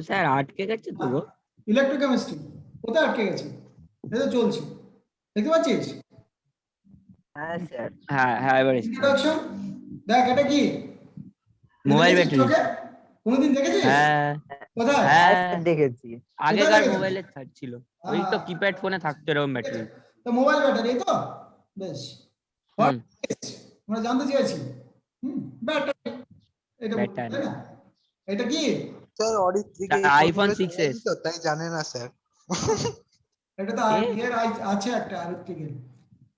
Sir আটকে গেছে তো গো। ইলেকট্রোকেমিস্ট্রি কোথায় আটকে গেছে? এই তো চলছে, দেখতে পাচ্ছিস? হ্যাঁ স্যার, হ্যাঁ হ্যাঁ এবার ইন্ট্রোডাকশন দেখ, এটা কি মোবাইল দেখেছিস ব্যাটারি। চোখে? কোনোদিন দেখেছিস? হ্যাঁ কোথায় হ্যাঁ দেখেছি। কোথায় আগেকার দেখেছিস? মোবাইলে ছিল, ওই তো কিপ্যাড ফোনে থাকতো এরকম ব্যাটারি। তো মোবাইল ব্যাটারি তো বেশ হুম আমরা জানতে চেয়েছি। ব্যাটারি এটা বলতে, ব্যাটারি তাই না? এটা কি? স্যার অরিত থেকে আইফোন 6s। তো তাই জানে না স্যার। এটা তো এ? এর আছে একটা আরেকটিকের।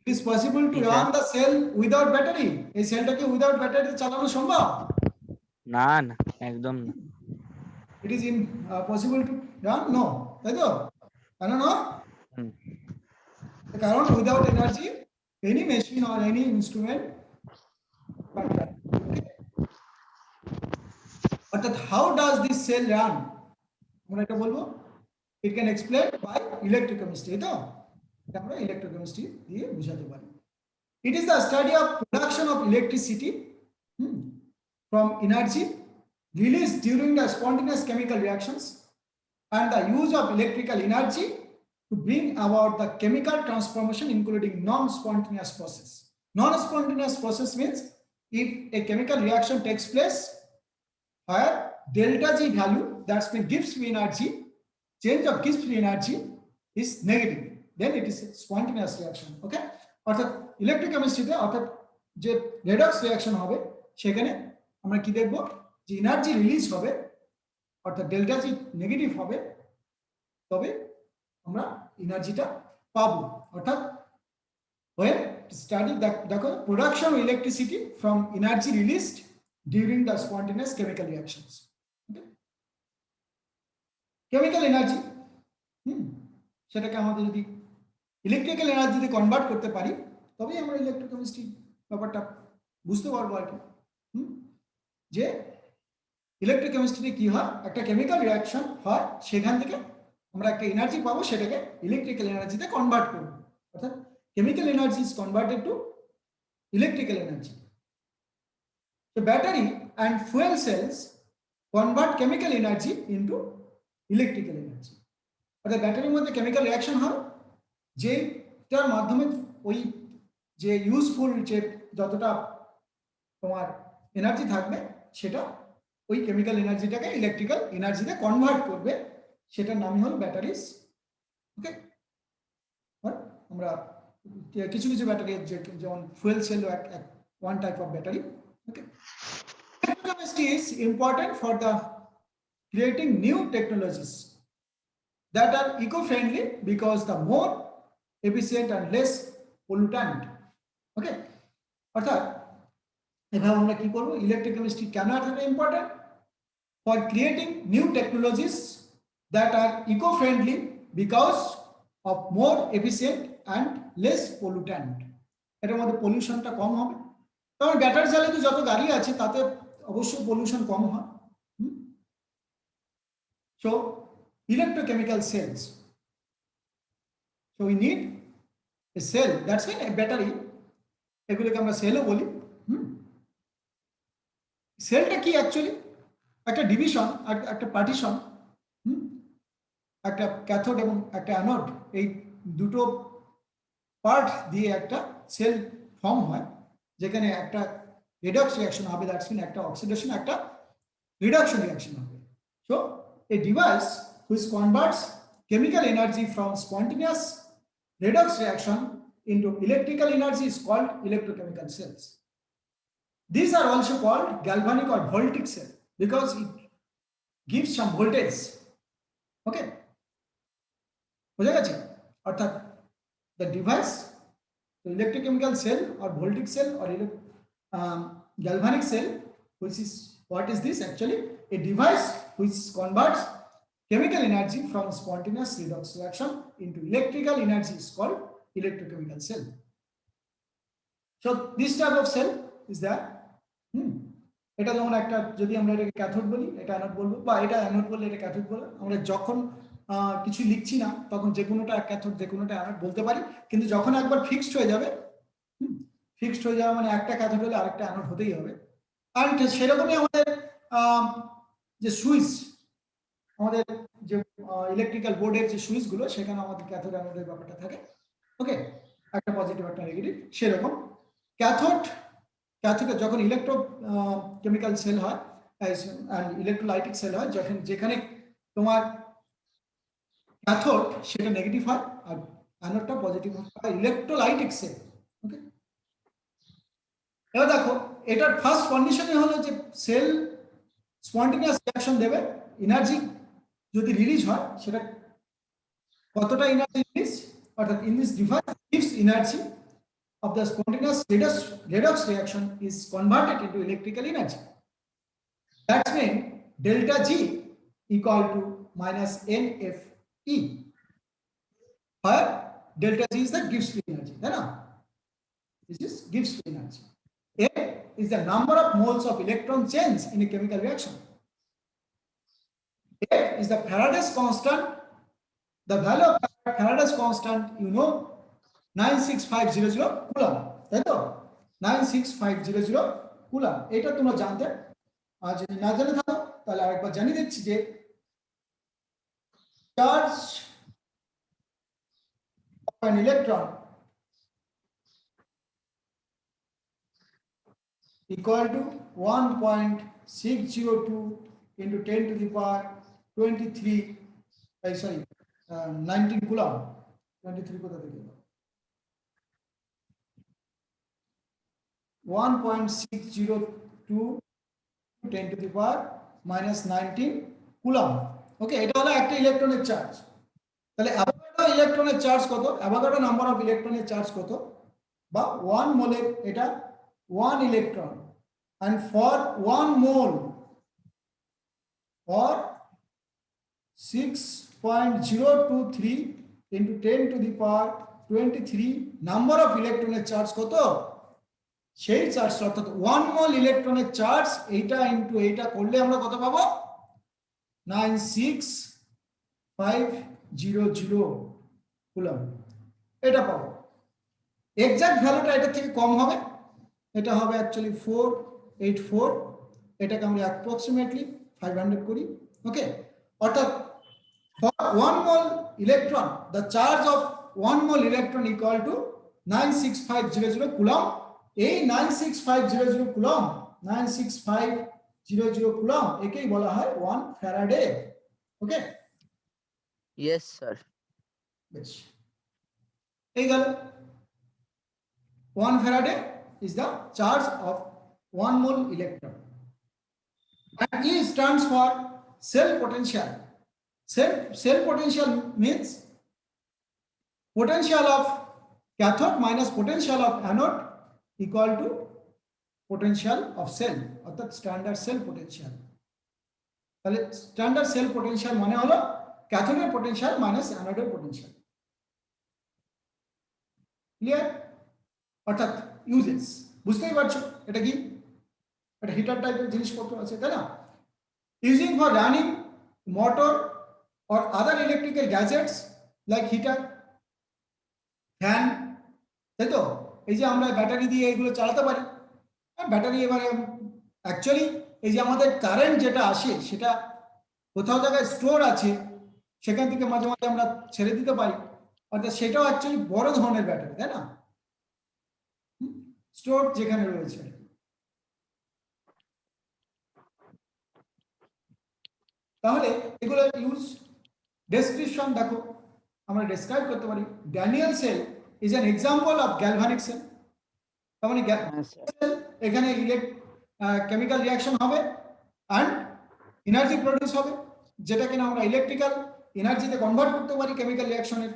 ইট ইজ পসিবল টু কি run sir? The cell without battery. এই সেলটাকে উইদাউট ব্যাটারি চালানো সম্ভব? না না একদম না। It is possible to run, no, তাই তো? কেন না? হুম। কারণ without energy any machine or any instrument, অর্থাৎ how does this cell run, আমরা এটা বলবো it can explain by electrochemistry. তো আমরা ইলেকট্রোকেমিস্ট্রি দিয়ে বোঝাতে পারি। It is the study of production of electricity from energy released during the spontaneous chemical reactions and the use of electrical energy to bring about the chemical transformation, including non-spontaneous process. Non-spontaneous process means if a chemical reaction takes place where delta G value, that's mean Gibbs free energy, change of Gibbs free energy is negative, then it is a spontaneous reaction. Okay, অর্থাৎ ইলেকট্রোকেমিস্ট্রিতে অর্থাৎ যে redox reaction হবে সেখানে আমরা কি দেখব, যে energy release হবে অর্থাৎ ডেল্টা জি নেগেটিভ হবে, তবে আমরা এনার্জিটা পাবো। অর্থাৎ when study দেখো production of electricity from energy released during the spontaneous chemical reactions. Chemical energy সেটাকে আমাদের যদি ইলেকট্রিক্যাল এনার্জিতে কনভার্ট করতে পারি তবেই আমরা ইলেকট্রোকেমিস্ট্রি ব্যাপারটা বুঝতে পারবো আর কি। যে ইলেকট্রোকেমিস্ট্রিতে কি হয়, একটা কেমিক্যাল রিঅ্যাকশন হয়, সেখান থেকে আমরা একটা এনার্জি পাবো, সেটাকে ইলেকট্রিক্যাল এনার্জিতে কনভার্ট করবো। অর্থাৎ chemical energy is converted to electrical energy. So battery and fuel cells convert chemical energy into electrical energy. অর্থাৎ ব্যাটারির মধ্যে কেমিক্যাল রিঅ্যাকশন হয়, যেটার মাধ্যমে ওই যে ইউজফুল যে যতটা তোমার এনার্জি থাকবে সেটা ওই কেমিক্যাল এনার্জিটাকে ইলেকট্রিক্যাল এনার্জিতে কনভার্ট করবে, সেটার নামই হলো ব্যাটারিজ। ওকে, আমরা কিছু কিছু ব্যাটারি যেমন fuel cell one type of battery. Okay, electrochemistry is important for the creating new technologies that are eco-friendly because the more efficient and less pollutant. Okay, অর্থাৎ এভাবে আমরা কি করব, ইলেকট্রোকেমিস্ট্রি কেন এতটা important? For creating new technologies that are eco-friendly because of more efficient and less pollutant. এটার মধ্যে পলিউশনটা কম হবে, কারণ ব্যাটারি চালিত যত গাড়ি আছে তাতে অবশ্যই পলিউশন কম হয়। So electrochemical cells. So we need a cell, that's why a battery, এগুলোকে আমরা সেলও বলি। সেলটা কি অ্যাকচুয়ালি? একটা ডিভিশন, একটা পার্টিশন, একটা ক্যাথোড এবং একটা অ্যানোড, এই দুটো পার্ট দিয়ে একটা সেল ফর্ম হয়, যেখানে একটা রিডক্স রিঅ্যাকশন হবে, দ্যাটস মিন একটা অক্সিডেশন, একটা রিডাকশন রিঅ্যাকশন হবে। So a device which converts chemical energy from spontaneous redox reaction into electrical energy is called electrochemical cells. These are also called galvanic or voltaic cell because it gives some voltage. Okay, বুঝা গেছে? অর্থাৎ the device, the electrochemical cell or voltaic cell or galvanic cell, which is, what is this actually? A device which converts chemical energy from spontaneous redox reaction into electrical energy is called electrochemical cell. So this type of cell is there. এটা যেমন একটা, যদি আমরা এটাকে cathode বলি, এটা anode বলবো, বা এটা অ্যানোড বললে এটা ক্যাথোড বলবো। আমরা যখন কিছু লিখছি না তখন যে কোনোটা ক্যাথোড যে কোনোটা অ্যানোড বলতে পারি, কিন্তু যখন একবার ফিক্সড হয়ে যাবে, ফিক্সড হয়ে যাওয়া মানে একটা ক্যাথোড হলে আরেকটা অ্যানোড হতেই হবে। আর সেরকমই আমাদের যে সুইচ, আমাদের যে ইলেকট্রিক্যাল বোর্ডের যে সুইচ গুলো সেখানে আমাদের ক্যাথোড অ্যানোডের ব্যাপারটা থাকে। ওকে, একটা পজিটিভ একটা নেগেটিভ। সেরকম ক্যাথোডে যখন ইলেকট্রো কেমিক্যাল সেল হয়, ইলেকট্রোলাইটিক সেল হয়, যখন যেখানে তোমার ক্যাথোড সেটা নেগেটিভ হয় আর অ্যানোডটা পজিটিভ হয়, ইলেকট্রোলাইটিক সেল। ওকে, এবার দেখো এটার ফার্স্ট কন্ডিশনই হলো যে সেল স্পন্টেনিয়াস রিঅ্যাকশন দেবে, এনার্জি যদি রিলিজ হয় সেটা কতটা এনার্জি রিলিজ, অর্থাৎ in this device gives energy of the spontaneous redox reaction is converted into electrical energy. That means delta G equal to minus NFE, where delta G is the gives free energy. This is gives free energy. F is the number of moles of electron change in a chemical reaction. F is the Faraday's constant. The value of Faraday's constant, you know, 96500 coulomb, তাই তো? 96500 coulomb, এটা তোমরা জানতে। আর যদি না জানে থাকো তাহলে আরেকবার জানিয়ে দিচ্ছি যে charge of an electron equal to 1.602 into 10 to the power 23, 19 coulomb. 23 কোথা থেকে? 1.602 10 to the power minus 19 coulomb. Okay, এটা হলো একটা ইলেকট্রনের চার্জ। তাহলে অ্যাভোগাড্রো ইলেকট্রনের চার্জ কত, অ্যাভোগাড্রো নাম্বার অফ ইলেকট্রনের চার্জ কত, বা 1 মোলের এটা 1 electron, and for 1 mole or 6.023 into 10 to the power 23 number of ইলেকট্রনের চার্জ কত, সেই চার্জ, অর্থাৎ 1 মোল ইলেকট্রনের চার্জ এইটা ইনটু এইটা করলে আমরা কত পাবো, 96500 কুলম্ব এটা পাবো। এক্সাক্ট ভ্যালুটা এটা থেকে কম হবে, এটা হবে অ্যাকচুয়ালি 484, এটাকে আমরা অ্যাপ্রক্সিমেটলি 500 করি। ওকে, অর্থাৎ for 1 mole electron the charge of 1 mole electron equal to 96500 coulomb. এই 96500 কুলম্ব, 96500 কুলম্ব, একেই বলা হয় 1 ফ্যারাডে। ওকে, Yes, sir. বেশ, এই গেল 1 Faraday is the charge of 1 mole electron, and E stands for cell potential. Cell potential means potential of cathode minus potential of anode equal to potential of cell, অর্থাৎ standard cell potential. তাহলে standard cell potential মানে হলো ক্যাথোডের potential minus অ্যানোডের potential. Clear? অর্থাৎ uses বুঝতেই পারছো এটা কি, এটা হিটার টাইপের জিনিসপত্র আছে, তাই না? Using for running motor or other electrical gadgets like heater, fan, তাই তো? এই যে আমরা ব্যাটারি দিয়ে এগুলো চালাতে পারি, ব্যাটারি এবারে অ্যাকচুয়ালি এই যে আমাদের কারেন্ট যেটা আসে সেটা কোথাও জায়গায় স্টোর আছে, সেখান থেকে মাঝে মাঝে আমরা ছেড়ে দিতে পারি, অর্থাৎ সেটাও অ্যাকচুয়ালি বড় ধরনের ব্যাটারি, তাই না? স্টোর যেখানে রয়েছে। তাহলে এগুলো ইউজ ডেসক্রিপশন দেখো, আমরা ডেসক্রাইব করতে পারি Daniell cell is an example of galvanic cell. তার মানে সেল, এখানে কেমিক্যাল রিঅ্যাকশন হবে অ্যান্ড এনার্জি প্রডিউস হবে, যেটা কিনা আমরা ইলেকট্রিক্যাল এনার্জিতে কনভার্ট করতে পারি কেমিক্যাল রিঅ্যাকশনের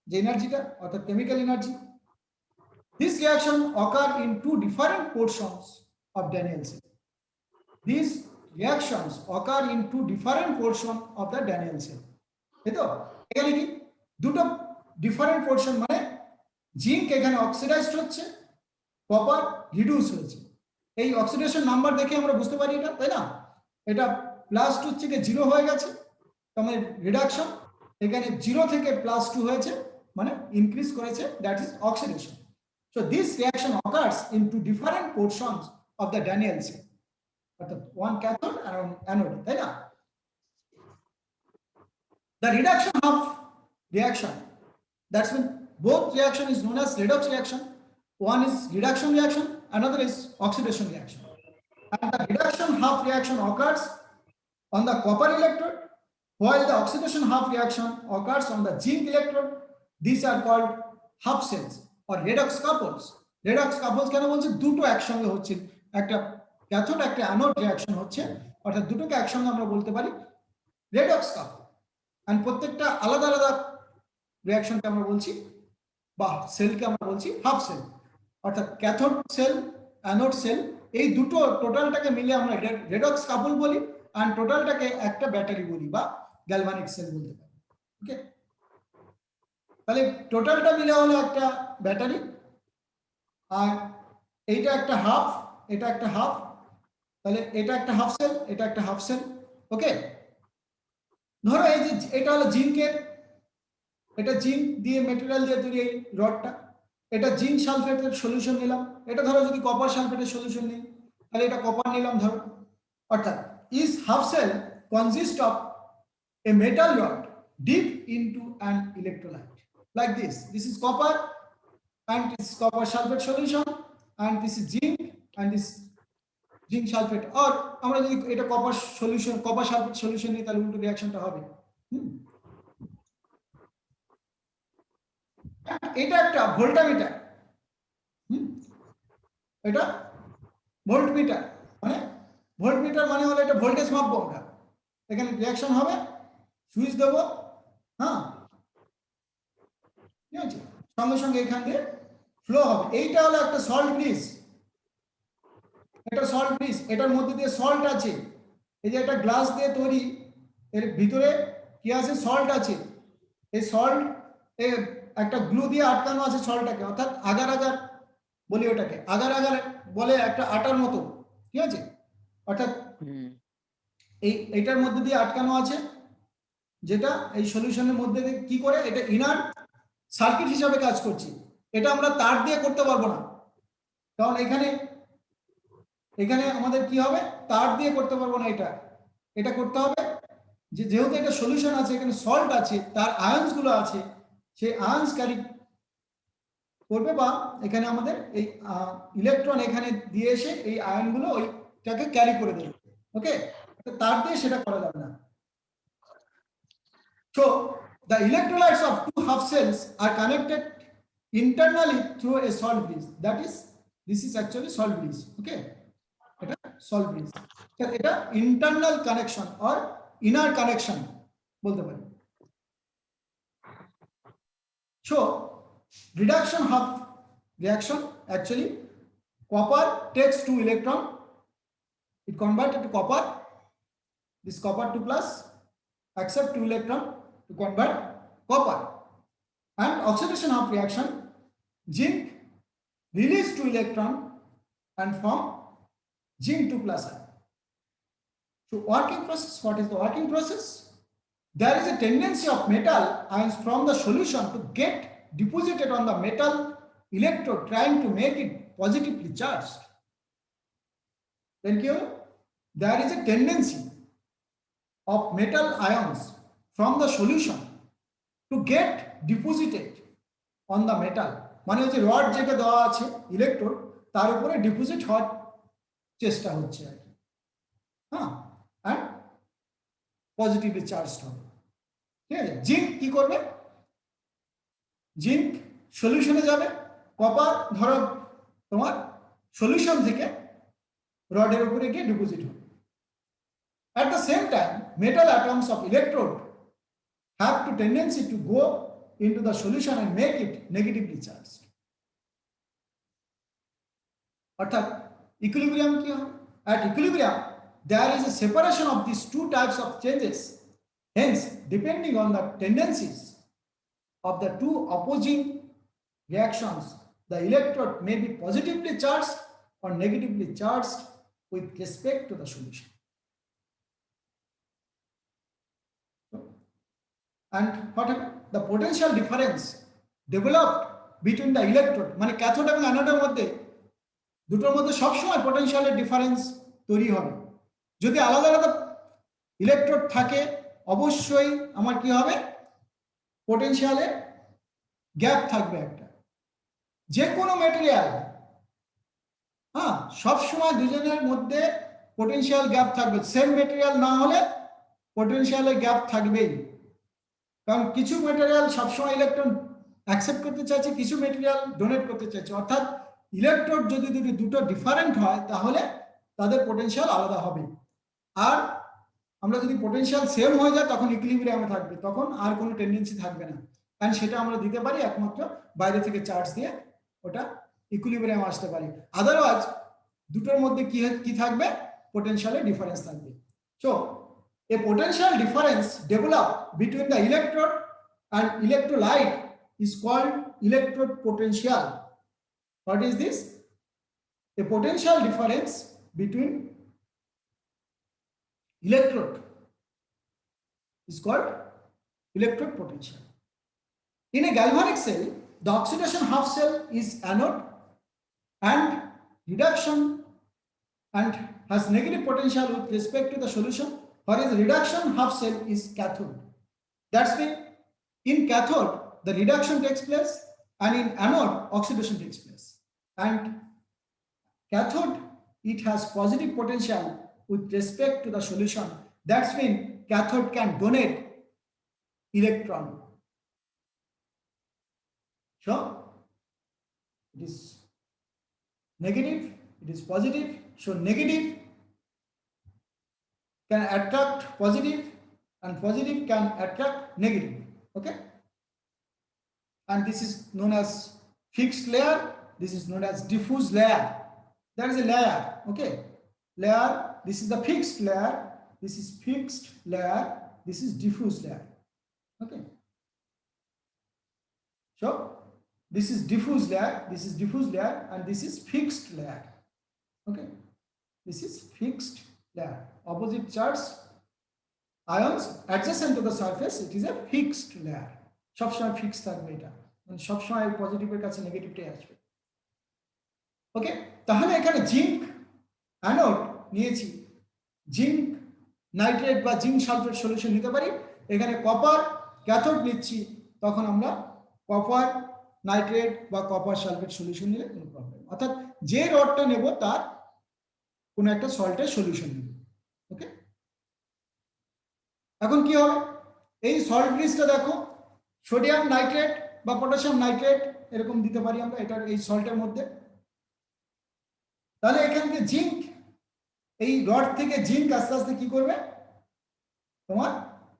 যে এনার্জিটা, অর্থাৎ chemical energy. This reaction occur in 2 different portions of Daniell cell. This reactions occur in 2 different portion of the Daniell cell. তাই তো? এখানে কি দুটো ডিফারেন্ট পোর্শন, মানে জিঙ্ক এখানে অক্সিডাইজড হচ্ছে, কপার রিডিউস হয়েছে। এই অক্সিডেশন নাম্বার দেখে আমরা বুঝতে পারি এটা, তাই না? এটা +2 থেকে 0 হয়ে গেছে, তার মানে রিডাকশন। এখানে 0 থেকে +2 হয়েছে, মানে ইনক্রিজ করেছে, that is oxidation. So this reaction occurs in 2 different portions of the Daniell cell, অর্থাৎ 1 ক্যাথোড আর 1 অ্যানোড, তাই না? The reduction half reaction, that's when both reaction is known as redox reaction. One is reduction reaction, another is oxidation reaction. And the reduction half reaction occurs on the copper electrode, while the oxidation half reaction occurs on the zinc electrode. These are called half cells or redox couples. Redox couples কেন বলছে? দুটো একসঙ্গে হচ্ছে, একটা cathode একটা anode reaction হচ্ছে, অর্থাৎ দুটোকে একসঙ্গে আমরা বলতে পারি রেডক্স কাপল। এন্ড প্রত্যেকটা আলাদা আলাদা রিঅ্যাকশনকে আমরা বলছি বা সেলকে আমরা বলছি হাফ সেল, অর্থাৎ ক্যাথোড সেল অ্যানোড সেল, এই দুটো টোটালটাকে মিলে আমরা রেডক্স কাপল বলি, আর টোটালটাকে একটা ব্যাটারি বলি বা গ্যালভানিক সেল বলতে পারি। ওকে, তাহলে টোটালটা মিলে হলো একটা ব্যাটারি, আর এইটা একটা হাফ, এটা একটা হাফ, তাহলে এটা একটা হাফ সেল, এটা একটা হাফ সেল। ওকে, ধরো এই যে এটা হলো জিঙ্কের, এটা জিঙ্ক দিয়ে মেটেরিয়াল দিয়ে তৈরি এই রডটা, এটা জিঙ্ক সালফেটের সলিউশন নিলাম। এটা ধরো যদি কপার সালফেটের সলিউশন নিই, তাহলে এটা কপার নিলাম ধরো। অর্থাৎ is half cell consist of a metal rod dip into an electrolyte like this. This is copper and this copper sulfate solution, and this is zinc and this zinc sulfate, or আমরা যদি এটা copper solution copper sulphate solution নিই তাহলে উল্টো রিঅ্যাকশনটা হবে। এটা একটা voltameter, এটা ভোল্টমিটার, মানে ভোল্টমিটার মানে হলো এটা ভোল্টেজ মাপবো আমরা, এখানে রিঅ্যাকশন হবে, সুইচ দেবো, হ্যাঁ ঠিক আছে, সঙ্গে সঙ্গে এখান দিয়ে ফ্লো হবে। এইটা হলো একটা সল্ট ব্রিজ, এটা সল্ট ব্রিজ, এটার মধ্যে দিয়ে সল্ট আছে, এই যে এটা গ্লাস দিয়ে তৈরি, এর ভিতরে কি আছে? সল্ট আছে। এই সল্ট একটা গ্লু দিয়ে আটকানো আছে সল্টটাকে, অর্থাৎ আগার আগার বলি ওটাকে, আগার আগার বলে একটা আটার মতো, ঠিক আছে, অর্থাৎ এইটার মধ্যে দিয়ে আটকানো আছে, যেটা এই সলিউশনের মধ্যে দিয়ে কি করে এটা ইনার সার্কিট হিসাবে কাজ করছে। এটা আমরা তার দিয়ে করতে পারবো না, কারণ এখানে এখানে আমাদের কি হবে? তার দিয়ে করতে পারবো না, এটা করতে হবে যে যেহেতু এটা সলিউশন আছে, এখানে সল্ট আছে, তার আয়ন্স গুলো আছে, সেই আয়ন্স ক্যারি করবে, বা এখানে আমাদের এই ইলেকট্রন এখানে দিয়ে এসে এই আয়ন গুলো ওইটাকে ক্যারি করে দেবে। ওকে, তার দিয়ে সেটা করা যাবে না। So the electrolytes of two half cells are connected internally through a salt bridge. That is, this is actually salt bridge. Okay, এটা salt bridge, এটা internal connection or inner connection বলতে পারি। So reduction half reaction, actually copper takes 2 electron, it converted to copper, this copper 2 plus accept 2 electron to convert copper, and oxidation half reaction, zinc release 2 electron and form zinc 2 plus ion. So working process, what is the working process? There is a tendency of metal ions from the solution to get deposited on the metal electrode, trying to make it positively charged. Thank you. There is a tendency of metal ions from the solution to get deposited on the metal, মানে যে rod যেটা দেওয়া আছে electrode তার উপরে deposit হওয়ার চেষ্টা হচ্ছে আর কি, হ্যাঁ, আর পজিটিভলি চার্জড হবে। ঠিক আছে, জিঙ্ক কি করবে? জিঙ্ক সলিউশনে যাবে, কপার ধরো তোমার সলিউশন থেকে রডের উপরে গিয়ে ডিপোজিট হবে। At the same time, metal atoms of electrode have to tendency to go into the solution and make it negatively charged. অর্থাৎ equilibrium কি হয়? At equilibrium, there is a separation of these two types of changes. Hence, depending on the tendencies of the two opposing reactions, the electrode may be positively charged or negatively charged with respect to the solution. And what happened? The potential difference developed between the electrode, মানে cathode এবং অ্যানোডের মধ্যে, দুটোর মধ্যে সবসময় পোটেনশিয়ালের difference তৈরি হবে। যদি আলাদা আলাদা ইলেকট্রোড থাকে অবশ্যই আমার কি হবে, পোটেনশিয়ালে গ্যাপ থাকবে একটা। যে কোনো ম্যাটেরিয়াল, হ্যাঁ, সবসময় দুজনের মধ্যে পোটেনশিয়াল গ্যাপ থাকবে। সেম ম্যাটেরিয়াল না হলে পোটেনশিয়ালে গ্যাপ থাকবেই, কারণ কিছু ম্যাটেরিয়াল সবসময় ইলেকট্রন অ্যাকসেপ্ট করতে চাইছে, কিছু ম্যাটেরিয়াল ডোনেট করতে চাইছে। অর্থাৎ ইলেকট্রোড যদি দুটো ডিফারেন্ট হয় তাহলে তাদের পোটেনশিয়াল আলাদা হবে। আর আমরা যদি পোটেনশিয়াল সেম হয়ে যায় তখন ইকুইলিব্রিয়ামে থাকবে, তখন আর কোনো টেন্ডেন্সি থাকবে না। কারণ সেটা আমরা দিতে পারি একমাত্র বাইরে থেকে চার্জ দিয়ে, ওটা ইকুইলিব্রিয়াম আসতে পারি। আদারওয়াইজ দুটোর মধ্যে কি থাকবে, পোটেনশিয়ালে ডিফারেন্স থাকবে। So a potential difference developed between the electrode and electrolyte is called electrode potential. What is this? A potential difference between electrode is called electrode potential. In a galvanic cell, the oxidation half cell is anode and reduction and has negative potential with respect to the solution, whereas reduction half cell is cathode. That's mean in cathode the reduction takes place and in anode oxidation takes place. And cathode, it has positive potential with respect to the solution. That's mean cathode can donate electron. So it is negative, it is positive. So negative can attract positive and positive can attract negative. Okay, and this is known as fixed layer, this is known as diffuse layer. There is a layer, okay, layer, this is the fixed layer, this is fixed layer, this is diffuse layer. Okay, so this is diffuse layer, this is diffuse layer, and this is fixed layer. Okay, this is fixed layer. Opposite charge ions adjacent to the surface, it is a fixed layer. সবসময় fix থাকবে, এটা মানে সবসময় পজিটিভের কাছে নেগেটিভটাই আসবে। ওকে, তাহলে এখানে zinc anode নিয়েছি, জিঙ্ক নাইট্রেট বা জিঙ্ক সালফেট সলিউশন নিতে পারি। এখানে কপার ক্যাথোড নিচ্ছি, তখন আমরা কপার নাইট্রেট বা কপার সালফেট সলিউশন নিলে কোনো প্রবলেম, অর্থাৎ যে রডটা নেব তার কোনো একটা সল্টের সলিউশন নেব। ওকে, এখন কি হবে, এই সল্ট ব্রিজটা দেখো, সোডিয়াম নাইট্রেট বা পটাশিয়াম নাইট্রেট এরকম দিতে পারি আমরা এটার এই সল্টের মধ্যে। তাহলে এখান থেকে জিঙ্ক, এই রড থেকে জিঙ্ক আস্তে আস্তে কি করবে, তোমার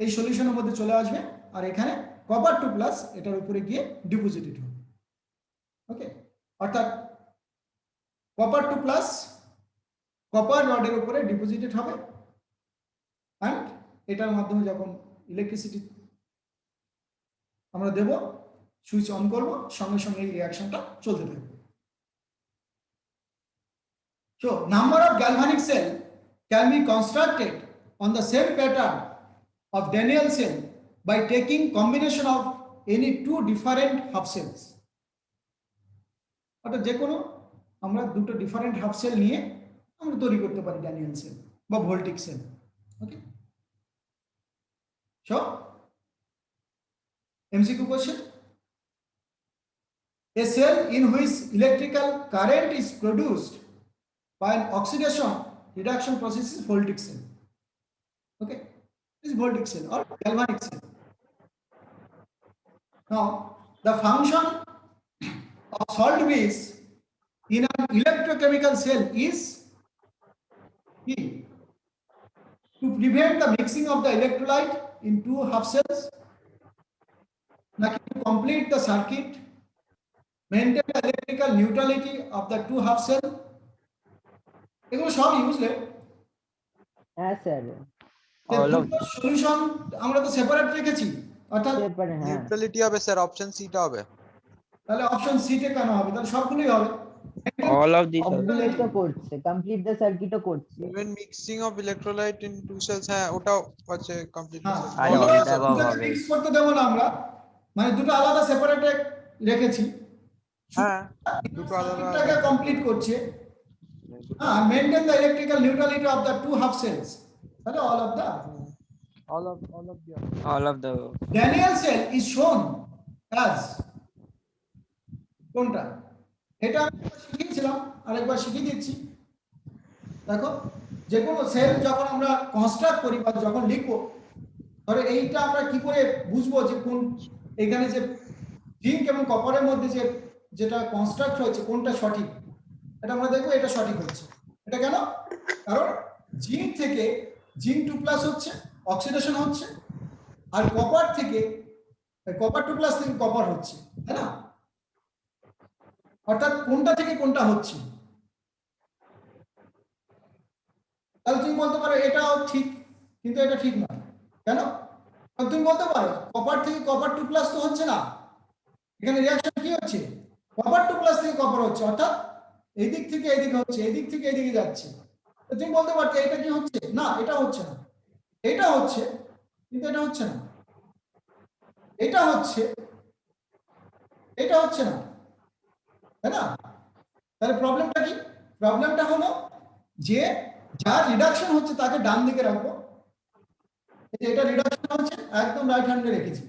এই সলিউশনের মধ্যে চলে আসবে, আর এখানে কপার 2+ এটার উপরে গিয়ে ডিপোজিটেড হবে। ওকে, অর্থাৎ কপার 2+ কপার রডের উপরে ডিপোজিটেড হবে, অ্যান্ড এটার মাধ্যমে যখন ইলেকট্রিসিটি আমরা দেব, সুইচ অন করব, সঙ্গে সঙ্গে এই রিঅ্যাকশনটা চলতে থাকবে। So number of galvanic cell can be constructed on the same pattern of Daniell cell by taking combination of any two different half cells. অর্থাৎ যে কোনো আমরা দুটো ডিফারেন্ট হাফ সেল নিয়ে আমরা তৈরি করতে পারি ড্যানিয়েল সেল বা ভোল্টিক sell. Okay, so MCQ question: a cell in which electrical current is produced by an oxidation reduction process is voltaic cell. Okay, this is voltaic cell or galvanic cell. Now the function of salt base in an electrochemical cell is to prevent the mixing of the electrolyte in two half cells, to complete the circuit, maintain the electrical neutrality of the two half cells. এগুলো সব useless. হ্যাঁ sir, solution আমরা তো separate রেখেছি, অর্থাৎ neutrality হবে sir, option সিটা হবে। তাহলে অপশন সি তে কেন হবে, তাহলে সবগুলোই হবে। all of these তো করছে, কমপ্লিট দ্য সার্কিটও করছে, even mixing of electrolyte in two cells, হ্যাঁ ওটাও আছে কমপ্লিট। মিক্স করতে দেব না আমরা, মানে দুটো আলাদা সেপারেট রেখেছি, হ্যাঁ দুটো আলাদা কমপ্লিট করছে। maintain the electrical neutrality of the two half cells, তাহলে all of the all of the above. All of the Daniel cell is shown as কোনটা? এটা আমি শিখিয়েছিলাম, আরেকবার শিখিয়ে দিচ্ছি। দেখো, যে কোনো সেল যখন আমরা কনস্ট্রাক্ট করি বা যখন লিখবো, ধরো এইটা আমরা কি করে বুঝবো যে কোন, এখানে যে জিঙ্ক এবং কপারের মধ্যে যে যেটা কনস্ট্রাক্ট হয়েছে কোনটা সঠিক, এটা আমরা দেখবো এটা সঠিক হচ্ছে। এটা কেন? কারণ জিঙ্ক থেকে জিঙ্ক 2+ হচ্ছে, অক্সিডেশন হচ্ছে, আর কপার থেকে কপার 2+ থেকে কপার হচ্ছে, তাই না? অর্থাৎ কোনটা থেকে কোনটা হচ্ছে। তাহলে তুমি বলতে পারো এটাও ঠিক, কিন্তু এটা ঠিক নয়। কেন? কারণ তুমি বলতে পারো কপার থেকে কপার 2+ তো হচ্ছে না, এখানে রিঅ্যাকশন কি হচ্ছে? কপার 2+ থেকে কপার হচ্ছে, অর্থাৎ এই দিক থেকে এই দিকে হচ্ছে, এই দিক থেকে এই দিকে যাচ্ছে। তো তুমি বলতে পারছো এটা কি হচ্ছে না, এটা হচ্ছে না, এটা হচ্ছে কিন্তু এটা হচ্ছে না, এটা হচ্ছে, এটা হচ্ছে না, তাই না? তাহলে প্রবলেমটা কি? প্রবলেমটা হলো যে যার রিডাকশন হচ্ছে তাকে ডান দিকে রাখবো, এটা রিডাকশন হচ্ছে একদম রাইট হ্যান্ডে রেখেছি,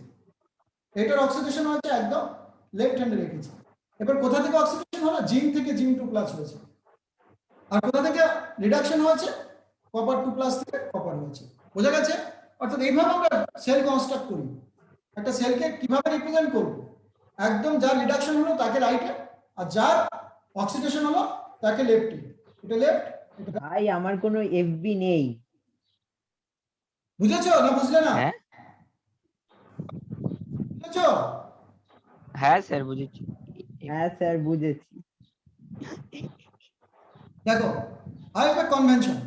এটার অক্সিডেশন হচ্ছে একদম লেফট হ্যান্ডে রেখেছি। এবার কোথা থেকে অক্সিডেশন হলো? জিঙ্ক থেকে জিঙ্ক 2+ হয়েছে। আর কোথা থেকে রিডাকশন হয়েছে? কপার 2+ থেকে কপার হয়েছে। বোঝা গেছে? অর্থাৎ এইভাবে আমরা সেল কনস্ট্রাক্ট করি। একটা সেলকে কিভাবে রিপ্রেজেন্ট করব? একদম যার রিডাকশন হলো তাকে রাইটে, আর যার অক্সিডেশন হলো তাকে লেফটে। এটা লেফট, এটা right। ভাই আমার কোনো এফবি নেই। বুঝেছো না বুঝলে না? হ্যাঁ বুঝেছো? হ্যাঁ স্যার বুঝেছি। হ্যাঁ স্যার বুঝেছি। দেখো, আরেকটা কনভেনশন।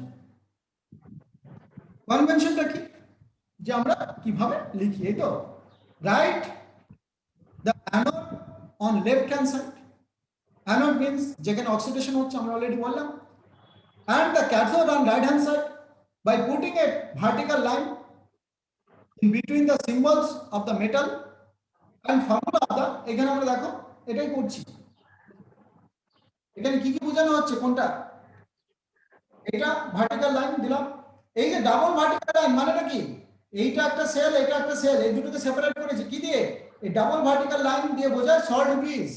কনভেনশনটা কি? যে আমরা কিভাবে লিখি, এই তো write the anode on left hand side. Anode means যেখানে অক্সিডেশন হচ্ছে, আমরা অলরেডি বললাম, and the cathode on right hand side by putting a vertical line in between the symbols of the metal and formula of the, এখানে আমরা দেখো এটাই করছি। এখানে কি কি বোঝানো হচ্ছে কোনটা? এটা ভার্টিক্যাল লাইন দিলাম। এই যে ডাবল ভার্টিক্যাল লাইন মানেটা কি? এইটা একটা সেল, এটা একটা সেল, এই দুটোকে সেপারেট করেছি কি দিয়ে? এই ডাবল ভার্টিক্যাল লাইন দিয়ে বোঝায় সল্ট ব্রিজ।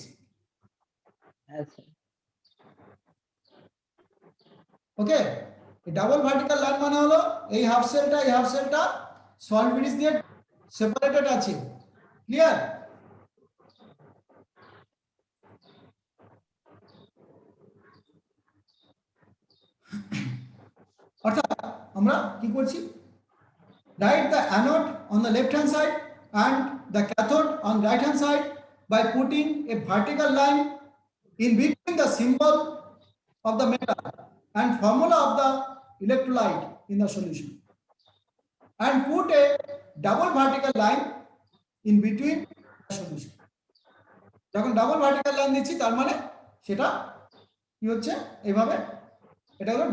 হ্যাঁ স্যার। ওকে, এই ডাবল ভার্টিক্যাল লাইন মানে হলো এই হাফ সেলটা সল্ট ব্রিজ দিয়ে সেপারেটেড আছে। ক্লিয়ার? অর্থাৎ আমরা কি করছি? Write the anode on the left hand side and the cathode on right hand side by putting a vertical line in between the symbol of the metal and formula of the electrolyte in the solution, and put a double vertical line in between the solution. যখন double vertical line দিচ্ছি তার মানে সেটা কি হচ্ছে? এইভাবে এটা হলো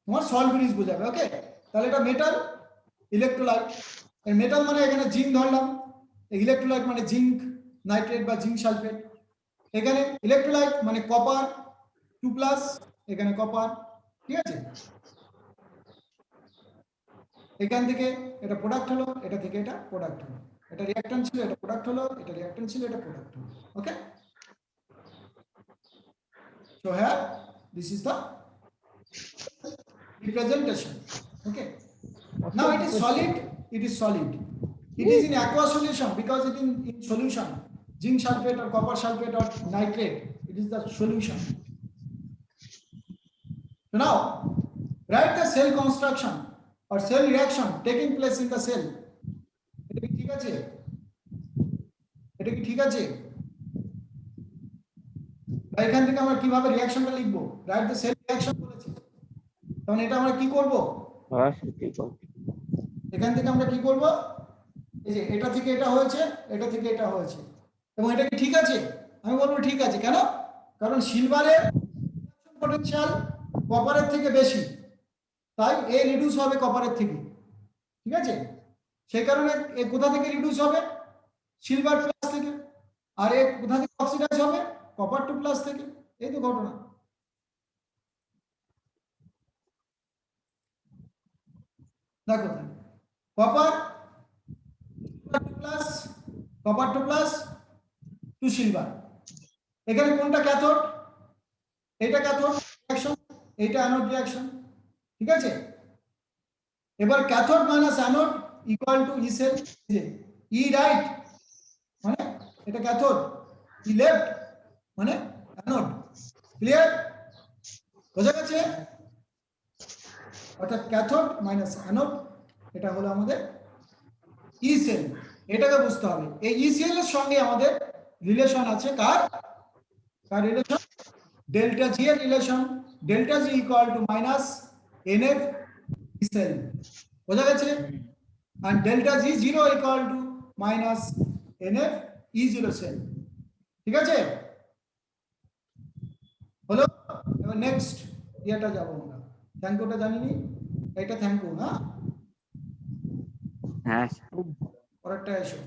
তোমার সল্ট ব্রিজ বোঝাবে। ওকে, তাহলে এটা মেটাল, ইলেকট্রোলাইট। এই মেটাল মানে এখানে জিঙ্ক ধরলাম, ইলেকট্রোলাইট মানে জিঙ্ক নাইট্রেট বা জিঙ্ক সালফেট। এখানে ইলেকট্রোলাইট মানে কপার 2+, এখানে কপার। ঠিক আছে, এখান থেকে এটা প্রোডাক্ট হলো, এটা থেকে এটা প্রোডাক্ট হলো, এটা রিঅ্যাকট্যান্ট ছিল, এটা প্রোডাক্ট হলো, এটা রিঅ্যাকট্যান্ট ছিল, এটা প্রোডাক্ট হলো। ওকে, so here this is the representation. Okay, now it is solid, it is solid, it is in aqueous solution because it is in solution, zinc sulfate or copper sulfate or nitrate, it is the solution. So now write the cell construction or cell reaction taking place in the cell. এটা কি ঠিক আছে? এটা কি ঠিক আছে? এখান থেকে আমরা কিভাবে রিঅ্যাকশনটা লিখবো? রাইট দ্য সেল রিঅ্যাকশন বলেছি, তখন এটা আমরা কি করব? এখান থেকে আমরা কি করব? এই যে এটা থেকে এটা হয়েছে, এটা থেকে এটা হয়েছে, এবং এটা কি ঠিক আছে? আমি বলবো ঠিক আছে। কেন? কারণ সিলভারের পটেনশিয়াল কপারের থেকে বেশি, তাই এ রিডিউস হবে কপারের থেকে। ঠিক আছে, সেই কারণে এ কোথা থেকে রিডিউস হবে? সিলভার প্লাস থেকে। আর এ কোথা থেকে অক্সিডাইজ হবে? কপার 2+ থেকে। এই তো ঘটনা। দেখো copper two plus to silver. এখানে কোনটা ক্যাথোড? এটা ক্যাথোড রিঅ্যাকশন, এটা অ্যানোড রিঅ্যাকশন, ঠিক আছে। এবার cathode minus anode equal to E cell, E right মানে এটা ক্যাথোড, ই লেফট মানে অ্যানোড। ক্লিয়ার? বোঝা গেছে? অর্থাৎ ক্যাথোড মাইনাস অ্যানোড এটা হলো আমাদের ই সেল। এটাকে বুঝতে হবে। এই ই সেল এর সঙ্গে আমাদের রিলেশন আছে কার রিলেশন? ডেল্টা জি এর রিলেশন। Delta G equal to minus NF E cell. বোঝা গেছে? and delta G 0 equal to minus NF E0 cell, ঠিক আছে? হলো? এবার নেক্সট এটা যাব আমরা। থ্যাংক ইউটা জানিনি, এটা থ্যাংক ইউ। হ্যাঁ হ্যাঁ পরেরটা এসো।